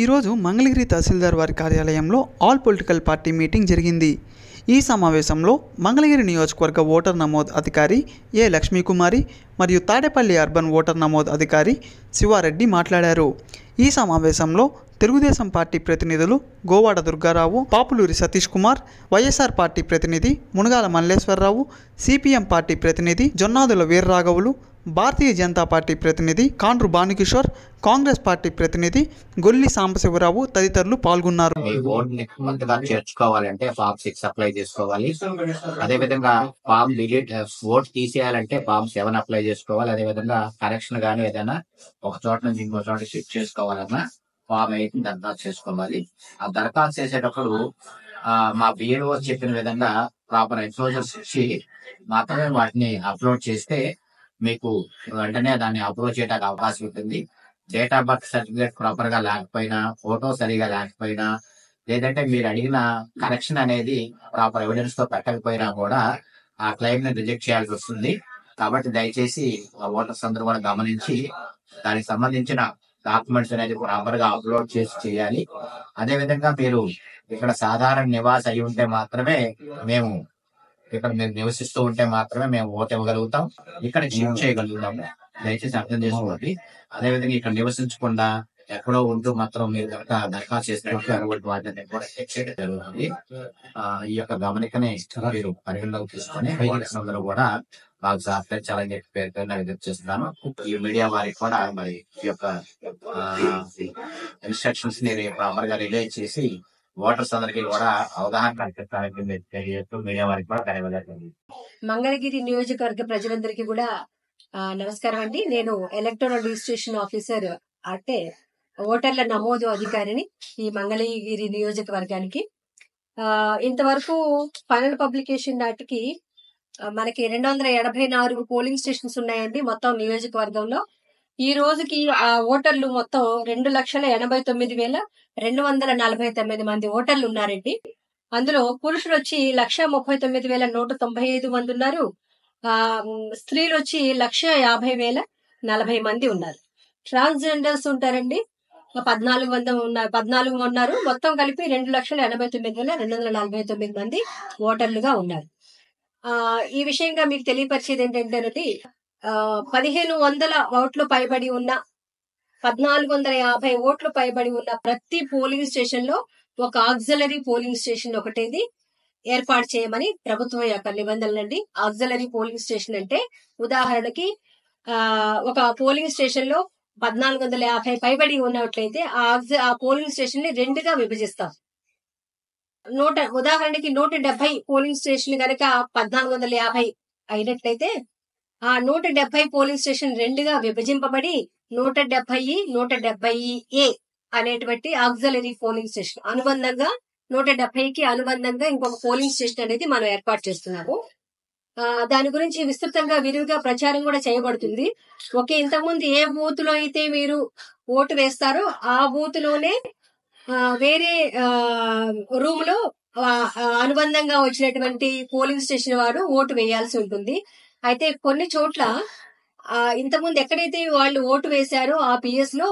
ఈరోజు మంగళగిరి తహసీల్దార్ వారి కార్యాలయంలో ఆల్ పొలిటికల్ పార్టీ మీటింగ్ జరిగింది. ఈ సమావేశంలో మంగళగిరి నియోజకవర్గ ఓటర్ నమోదు అధికారి ఏ లక్ష్మీకుమారి మరియు తాడేపల్లి అర్బన్ ఓటర్ నమోదు అధికారి శివారెడ్డి మాట్లాడారు. ఈ సమావేశంలో తెలుగుదేశం పార్టీ ప్రతినిధులు గోవాడ దుర్గారావు, పాపులూరి సతీష్ కుమార్, వైఎస్ఆర్ పార్టీ ప్రతినిధి మునగాల మల్లేశ్వరరావు, సిపిఎం పార్టీ ప్రతినిధి జొన్నాదుల వీర్రాఘవులు, భారతీయ జనతా పార్టీ ప్రతినిధి కాండ్రు భానుకిషోర్, కాంగ్రెస్ పార్టీ ప్రతినిధి గొల్లి సాంబశివరావు తదితరులు పాల్గొన్నారు. చేర్చుకోవాలంటే ఫామ్ 6 అప్లై చేసుకోవాలి. అదే విధంగా ఫామ్ డిలీట్ ఓట్ తీసేయాలంటే ఫామ్ 7 అప్లై చేసుకోవాలి. అదే విధంగా కరెక్షన్ గానీ ఏదైనా ఒక చోట నుంచి ఇంకో చోట షిఫ్ట్ చేసుకోవాలన్నా ఫామ్ 8 దరఖాస్తు చేసుకోవాలి. ఆ దరఖాస్తు చేసేటప్పుడు మా బిఎల్ఓ చెప్పిన విధంగా ప్రాపర్ ఎక్స్పోజర్స్ ఇచ్చి మాత్రమే వాటిని అప్లోడ్ చేస్తే మీకు వెంటనే దాన్ని అప్లోడ్ చేయడానికి అవకాశం ఉంటుంది. Date of birth certificate proper గా లేకపోయినా, ఫోటో సరిగా లేకపోయినా, లేదంటే మీరు అడిగిన కరెక్షన్ అనేది ప్రాపర్ ఎవిడెన్స్ తో పెట్టకపోయినా కూడా ఆ క్లెయిమ్ ని రిజెక్ట్ చేయాల్సి వస్తుంది. కాబట్టి దయచేసి ఓటర్స్ అందరూ కూడా గమనించి దానికి సంబంధించిన డాక్యుమెంట్స్ అనేది ప్రాపర్ గా అప్లోడ్ చేసి చేయాలి. అదే విధంగా మీరు ఇక్కడ సాధారణ నివాస అయి ఉంటే మాత్రమే ఇక్కడ మీరు నివసిస్తూ ఉంటే మాత్రమే మేము ఓటు ఇవ్వగలుగుతాం, ఇక్కడ షిఫ్ట్ చేయగలుగుతాము. దయచేసి అర్థం చేసుకోండి. అదేవిధంగా ఇక్కడ నివసించకుండా ఎక్కడో ఉంటూ మాత్రం మీరు కనుక దరఖాస్తు చేసినట్టు వాటిని కూడా చెక్ చేయడం జరుగుతుంది. ఈ యొక్క గమనికనే మీరు పరిగణలోకి తీసుకొని అందరూ కూడా మాకు సహకరించాలని చెప్పి పేరు విజ్ఞప్తి చేస్తున్నాను. ఈ మీడియా వారికి కూడా మరి ఈ యొక్క ఇన్స్ట్రక్షన్స్ ని ప్రాపర్ గా రిలే చేసి ఓటర్స్ అందరికీ కూడా అవగాహన కల్పించడానికి మీడియా వారికి కూడా ధన్యవాదాలు. మంగళగిరి నియోజకవర్గ ప్రజలందరికీ కూడా నమస్కారం అండి. నేను ఎలక్టోరల్ రిజిస్ట్రేషన్ ఆఫీసర్ అంటే ఓటర్ల నమోదు అధికారిని ఈ మంగళగిరి నియోజకవర్గానికి. ఇంతవరకు ఫైనల్ పబ్లికేషన్ నాటికి మనకి 284 పోలింగ్ స్టేషన్స్ ఉన్నాయండి మొత్తం నియోజకవర్గంలో. ఈ రోజుకి ఆ ఓటర్లు మొత్తం 2,89,249 మంది ఓటర్లు ఉన్నారండి. అందులో పురుషులు వచ్చి 1,39,195 మంది ఉన్నారు. స్త్రీలు వచ్చి 1,50,040 మంది ఉన్నారు. ట్రాన్స్జెండర్స్ ఉంటారండి 14 ఉన్నారు. మొత్తం కలిపి 2,89,249 మంది ఓటర్లుగా ఉన్నారు. ఈ విషయంగా మీకు తెలియపరిచేది ఏంటంటే 1,500 ఓట్లు పైబడి ఉన్న 1,450 ఓట్లు పైబడి ఉన్న ప్రతి పోలింగ్ స్టేషన్ లో ఒక ఆక్సిలరీ పోలింగ్ స్టేషన్ ఒకటేది ఏర్పాటు చేయమని ప్రభుత్వం యొక్క నిబంధనలండి. ఆక్సిలరీ పోలింగ్ స్టేషన్ అంటే ఉదాహరణకి ఒక పోలింగ్ స్టేషన్ లో 1,450 పైబడి ఉన్నట్లయితే ఆ పోలింగ్ స్టేషన్ ని 2గా విభజిస్తాం. ఉదాహరణకి 170 పోలింగ్ స్టేషన్ కనుక 1,450 అయినట్లయితే ఆ 170 పోలింగ్ స్టేషన్ 2గా విభజింపబడి 170, 170A అనేటువంటి ఆక్సిలరీ పోలింగ్ స్టేషన్ అనుబంధంగా 170కి అనుబంధంగా ఇంకొక పోలింగ్ స్టేషన్ అనేది మనం ఏర్పాటు చేస్తున్నాము. దాని గురించి విస్తృతంగా విరివిగా ప్రచారం కూడా చేయబడుతుంది. ఇంతకుముందు ఏ బూత్ లో అయితే మీరు ఓటు వేస్తారో ఆ బూత్ లోనే వేరే రూమ్ లో అనుబంధంగా వచ్చినటువంటి పోలింగ్ స్టేషన్ వారు ఓటు వేయాల్సి ఉంటుంది. అయితే కొన్ని చోట్ల ఇంతకుముందు ఎక్కడైతే వాళ్ళు ఓటు వేశారో ఆ పిఎస్ లో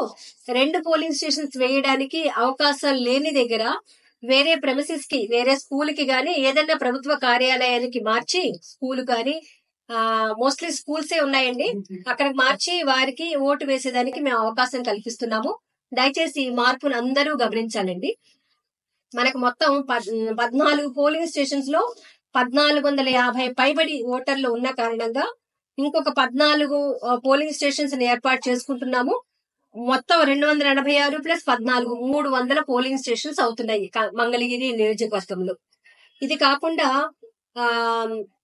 2 పోలింగ్ స్టేషన్స్ వేయడానికి అవకాశం లేని దగ్గర వేరే ప్రెమిసెస్ కి, వేరే స్కూల్ కి గానీ ఏదైనా ప్రభుత్వ కార్యాలయానికి మార్చి, స్కూల్ కానీ మోస్ట్లీ స్కూల్సే ఉన్నాయండి, అక్కడికి మార్చి వారికి ఓటు వేసేదానికి మేము అవకాశం కల్పిస్తున్నాము. దయచేసి ఈ మార్పును అందరూ గమనించాలండి. మనకు మొత్తం 14 పోలింగ్ స్టేషన్స్ లో 1,450 పైబడి ఓటర్లు ఉన్న కారణంగా ఇంకొక 14 పోలింగ్ స్టేషన్స్ ని ఏర్పాటు చేసుకుంటున్నాము. మొత్తం 286 ప్లస్ 14 300 పోలింగ్ స్టేషన్స్ అవుతున్నాయి మంగళగిరి నియోజకవర్గంలో. ఇది కాకుండా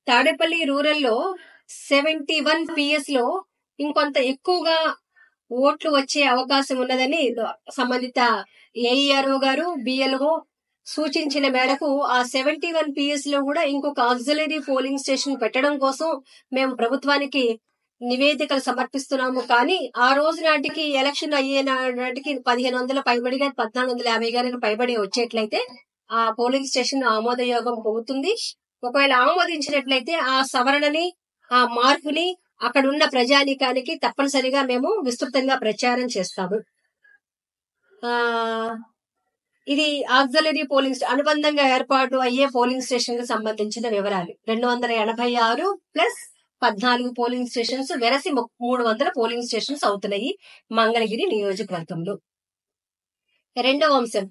తాడేపల్లి రూరల్ లో 71 పిఎస్ లో ఇంకొంత ఎక్కువగా ఓట్లు వచ్చే అవకాశం ఉన్నదని సంబంధిత ఏఈఆర్ఓ గారు, బిఎల్ఓ సూచించిన మేరకు ఆ 71 పిఎస్ లో కూడా ఇంకొక ఆక్సిలరీ పోలింగ్ స్టేషన్ పెట్టడం కోసం మేము ప్రభుత్వానికి నివేదికలు సమర్పిస్తున్నాము. కానీ ఆ రోజు నాటికి ఎలక్షన్ అయ్యే నాటికి 1,500 పైబడిగా 1,450 గారికి పైబడి వచ్చేట్లయితే ఆ పోలింగ్ స్టేషన్ ఆమోదయోగం అవుతుంది. ఒకవేళ ఆమోదించినట్లయితే ఆ సవరణని, ఆ మార్పుని అక్కడ ఉన్న ప్రజానీకానికి తప్పనిసరిగా మేము విస్తృతంగా ప్రచారం చేస్తాము. ఆ ఇది ఆక్సిలరీ పోలింగ్ అనుబంధంగా ఏర్పాటు అయ్యే పోలింగ్ స్టేషన్ కు సంబంధించిన వివరాలు 286 ప్లస్ 14 పోలింగ్ స్టేషన్స్ వెరసి 300 పోలింగ్ స్టేషన్స్ అవుతున్నాయి మంగళగిరి నియోజకవర్గంలో. రెండవ అంశం,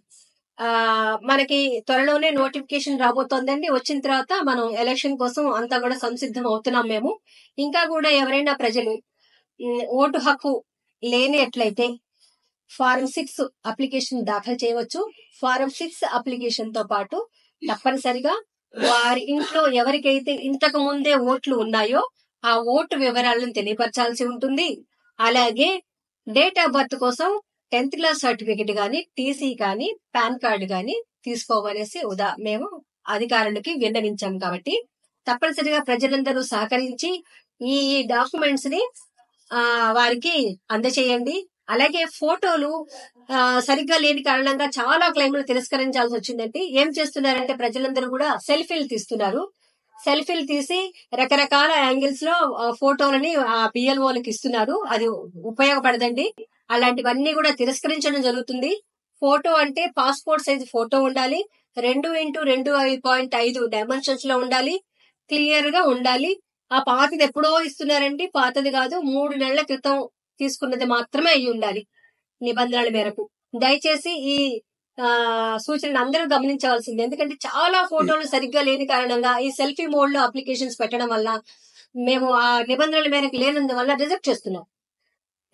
మనకి త్వరలోనే నోటిఫికేషన్ రాబోతోందండి. వచ్చిన తర్వాత మనం ఎలక్షన్ కోసం అంతా కూడా సంసిద్ధం అవుతున్నాం మేము. ఇంకా కూడా ఎవరైనా ప్రజలు ఓటు హక్కు లేనట్లయితే ఫారం 6 అప్లికేషన్ దాఖలు చేయవచ్చు. ఫారం 6 అప్లికేషన్ తో పాటు తప్పనిసరిగా వారి ఇంట్లో ఎవరికైతే ఇంతకు ముందే ఓట్లు ఉన్నాయో ఆ ఓటు వివరాలను తెలియపరచాల్సి ఉంటుంది. అలాగే డేట్ ఆఫ్ బర్త్ కోసం 10th క్లాస్ సర్టిఫికెట్ గాని, టీసీ కానీ, పాన్ కార్డు గాని తీసుకోవలసి మేము అధికారులకి విన్నవించాం. కాబట్టి తప్పనిసరిగా ప్రజలందరూ సహకరించి ఈ డాక్యుమెంట్స్ ని వారికి అందచేయండి. అలాగే ఫోటోలు సరిగ్గా లేని కారణంగా చాలా క్లెయిమ్లు తిరస్కరించాల్సి వచ్చిందండి. ఏం చేస్తున్నారంటే ప్రజలందరూ కూడా సెల్ఫీలు తీస్తున్నారు. సెల్ఫీలు తీసి రకరకాల యాంగిల్స్ లో ఫోటోలని బిఎల్ఓలకు ఇస్తున్నారు. అది ఉపయోగపడదండి. అలాంటివన్నీ కూడా తిరస్కరించడం జరుగుతుంది. ఫోటో అంటే పాస్పోర్ట్ సైజ్ ఫోటో ఉండాలి. 2x2.5 డైమెన్షన్స్ లో ఉండాలి. క్లియర్ గా ఉండాలి. ఆ పాతది ఎప్పుడో ఇస్తున్నారండి. పాతది కాదు, 3 నెలల క్రితం తీసుకున్నది మాత్రమే అయి ఉండాలి నిబంధనల మేరకు. దయచేసి ఈ సూచనలు అందరూ గమనించవలసింది. ఎందుకంటే చాలా ఫోటోలు సరిగ్గా లేని కారణంగా ఈ సెల్ఫీ మోడ్ లో అప్లికేషన్స్ పెట్టడం వల్ల మేము ఆ నిబంధనల మేరకు లేనందువల్ల రిజెక్ట్ చేస్తున్నాం.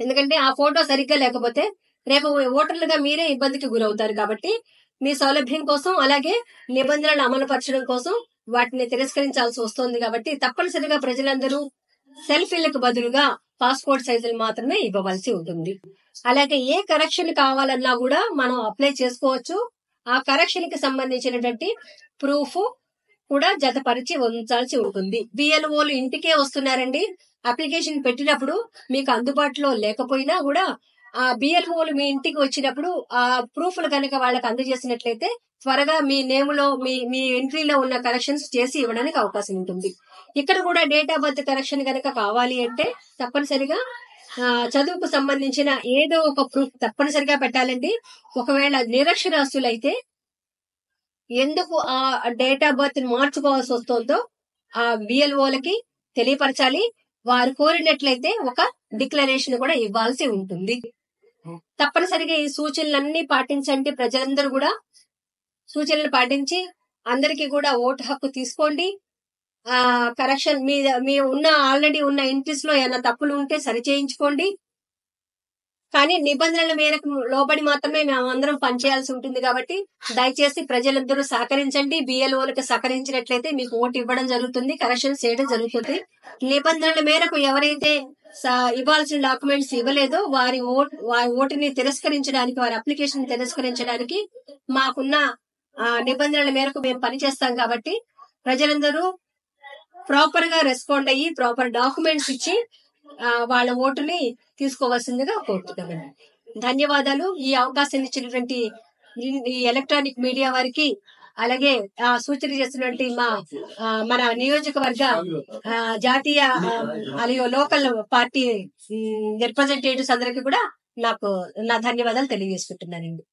ఎందుకంటే ఆ ఫోటో సరిగ్గా లేకపోతే రేపు ఓటర్లుగా మీరే ఇబ్బందికి గురవుతారు. కాబట్టి మీ సౌలభ్యం కోసం, అలాగే నిబంధనలు అమలు పరచడం కోసం వాటిని తిరస్కరించాల్సి వస్తుంది. కాబట్టి తప్పనిసరిగా ప్రజలందరూ సెల్ఫీలకు బదులుగా పాస్పోర్ట్ సైజులు మాత్రమే ఇవ్వవలసి ఉంటుంది. అలాగే ఏ కరెక్షన్ కావాలన్నా కూడా మనం అప్లై చేసుకోవచ్చు. ఆ కరెక్షన్ కి సంబంధించినటువంటి ప్రూఫ్ కూడా జతపరిచి ఉంచాల్సి ఉంటుంది. బిఎల్ఓలు ఇంటికే వస్తున్నారండి. అప్లికేషన్ పెట్టినప్పుడు మీకు అందుబాటులో లేకపోయినా కూడా ఆ బిఎల్ఓలు మీ ఇంటికి వచ్చినప్పుడు ఆ ప్రూఫ్లు కనుక వాళ్ళకి అందజేసినట్లయితే త్వరగా మీ నేములో మీ ఎంట్రీలో ఉన్న కరెక్షన్స్ చేసి ఇవ్వడానికి అవకాశం ఉంటుంది. ఇక్కడ కూడా డేట్ ఆఫ్ బర్త్ కరెక్షన్ కనుక కావాలి అంటే తప్పనిసరిగా చదువుకు సంబంధించిన ఏదో ఒక ప్రూఫ్ తప్పనిసరిగా పెట్టాలండి. ఒకవేళ నిరక్షరాస్యులైతే ఎందుకు ఆ డేట్ ఆఫ్ బర్త్ మార్చుకోవాల్సి వస్తుందో ఆ బిఎల్ఓలకి తెలియపరచాలి. వారు కోరినట్లయితే ఒక డిక్లరేషన్ కూడా ఇవ్వాల్సి ఉంటుంది. తప్పనిసరిగా ఈ సూచనలన్నీ పాటించండి. ప్రజలందరూ కూడా సూచనలు పాటించి అందరికీ కూడా ఓటు హక్కు తీసుకోండి. కరెక్షన్ మీ ఆల్రెడీ ఉన్న ఎంట్రీస్ లో ఏమైనా తప్పులు ఉంటే సరిచేయించుకోండి. కానీ నిబంధనల మేరకు లోబడి మాత్రమే మేము అందరం పనిచేయాల్సి ఉంటుంది. కాబట్టి దయచేసి ప్రజలందరూ సహకరించండి. బిఎల్ఓలకు సహకరించినట్లయితే మీకు ఓటు ఇవ్వడం జరుగుతుంది, కరెక్షన్ చేయడం జరుగుతుంది. నిబంధనల మేరకు ఎవరైతే ఇవ్వాల్సిన డాక్యుమెంట్స్ ఇవ్వలేదో వారి ఓటుని తిరస్కరించడానికి, వారి అప్లికేషన్ తిరస్కరించడానికి మాకున్న నిబంధనల మేరకు మేము పనిచేస్తాం. కాబట్టి ప్రజలందరూ ప్రాపర్ గా రెస్పాండ్ అయ్యి ప్రాపర్ డాక్యుమెంట్స్ ఇచ్చి వాళ్ళ ఓటుని తీసుకోవాల్సిందిగా కోరుతున్నామండి. ధన్యవాదాలు. ఈ అవకాశం ఇచ్చినటువంటి ఈ ఎలక్ట్రానిక్ మీడియా వారికి, అలాగే సూచన చేస్తున్నటువంటి మన నియోజకవర్గ జాతీయ అలాగే లోకల్ పార్టీ రిప్రజెంటేటివ్స్ అందరికీ కూడా నా ధన్యవాదాలు తెలియజేసుకుంటున్నానండి.